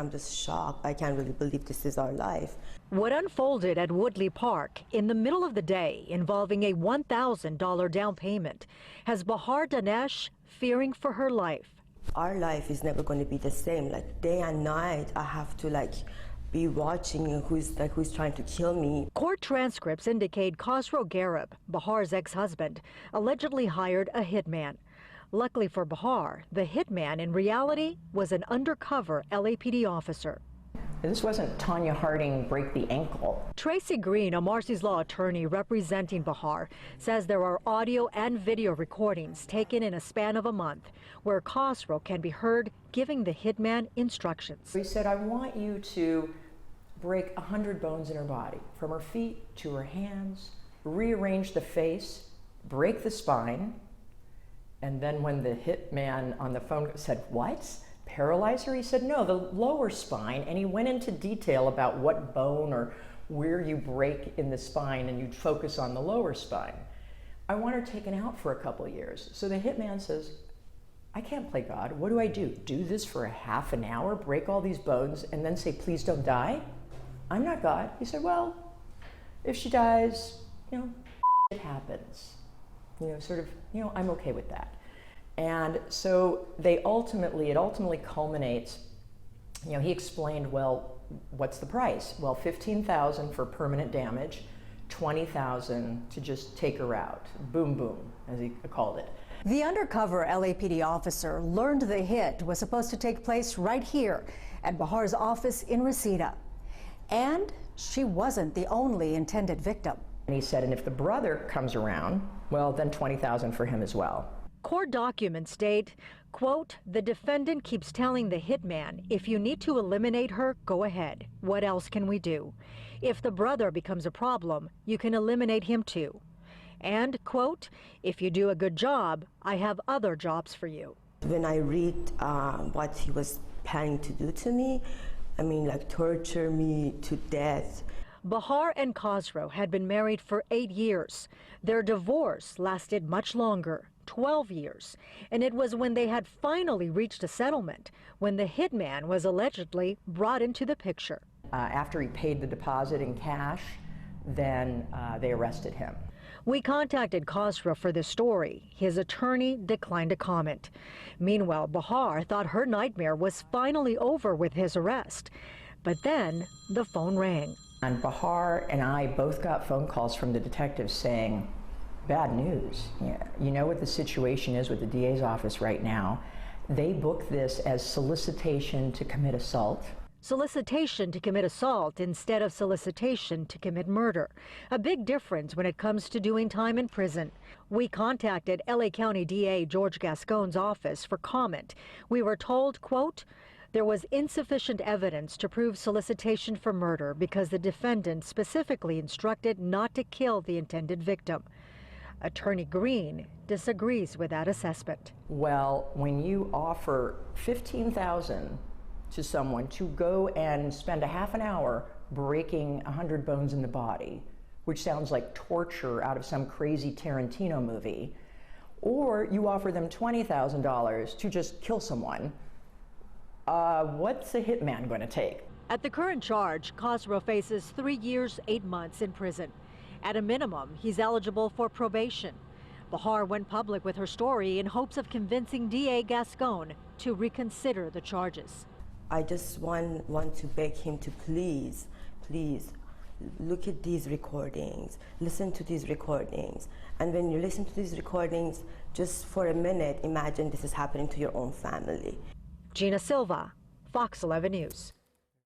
I'm just shocked. I can't really believe this is our life. What unfolded at Woodley Park in the middle of the day, involving a $1,000 down payment, has Bahar Danesh fearing for her life. Our life is never going to be the same. Like day and night, I have to be watching who's trying to kill me. Court transcripts indicate Khosrow Garib, Bahar's ex-husband, allegedly hired a hitman. Luckily for Bahar, the hitman in reality was an undercover LAPD officer. This wasn't Tanya Harding break the ankle. Tracy Green, a Marcy's Law attorney representing Bahar, says there are audio and video recordings taken in a span of a month where Khosrow can be heard giving the hitman instructions. He said, I want you to break 100 bones in her body, from her feet to her hands, rearrange the face, break the spine. And then when the hitman on the phone said, what? Paralyze her? He said, no, the lower spine. And he went into detail about what bone or where you break in the spine, and you'd focus on the lower spine. I want her taken out for a couple of years. So the hitman says, I can't play God. What do? Do this for a half an hour, break all these bones, and then say, please don't die? I'm not God. He said, well, if she dies, it happens. I'm okay with that. And so it ultimately culminates, he explained, well, what's the price? Well, $15,000 for permanent damage, $20,000 to just take her out. Boom, boom, as he called it. The undercover LAPD officer learned the hit was supposed to take place right here at Bahar's office in Reseda. And she wasn't the only intended victim. And he said, and if the brother comes around, well, then $20,000 for him as well. Court documents state, quote, the defendant keeps telling the hitman, if you need to eliminate her, go ahead. What else can we do? If the brother becomes a problem, you can eliminate him too. And, quote, if you do a good job, I have other jobs for you. When I read what he was planning to do to me, torture me to death. Bahar and Khosrow had been married for 8 years. Their divorce lasted much longer, 12 years. And it was when they had finally reached a settlement when the hitman was allegedly brought into the picture. After he paid the deposit in cash, then they arrested him. We contacted Khosrow for this story. His attorney declined to comment. Meanwhile, Bahar thought her nightmare was finally over with his arrest. But then the phone rang. And Bahar and I both got phone calls from the detectives saying, bad news. Yeah, you know what the situation is with the DA's office right now. They booked this as solicitation to commit assault. Solicitation to commit assault instead of solicitation to commit murder. A big difference when it comes to doing time in prison. We contacted LA County DA George Gascon's office for comment. We were told, quote, there was insufficient evidence to prove solicitation for murder because the defendant specifically instructed not to kill the intended victim. Attorney Green disagrees with that assessment. Well, when you offer $15,000 to someone to go and spend a half an hour breaking 100 bones in the body, which sounds like torture out of some crazy Tarantino movie, or you offer them $20,000 to just kill someone, what's a hitman going to take? At the current charge, Khosrow faces 3 years, 8 months in prison. At a minimum, he's eligible for probation. Bahar went public with her story in hopes of convincing DA Gascon to reconsider the charges. I just want to beg him to please look at these recordings, listen to these recordings. And when you listen to these recordings, just for a minute, imagine this is happening to your own family. Gina Silva, Fox 11 News.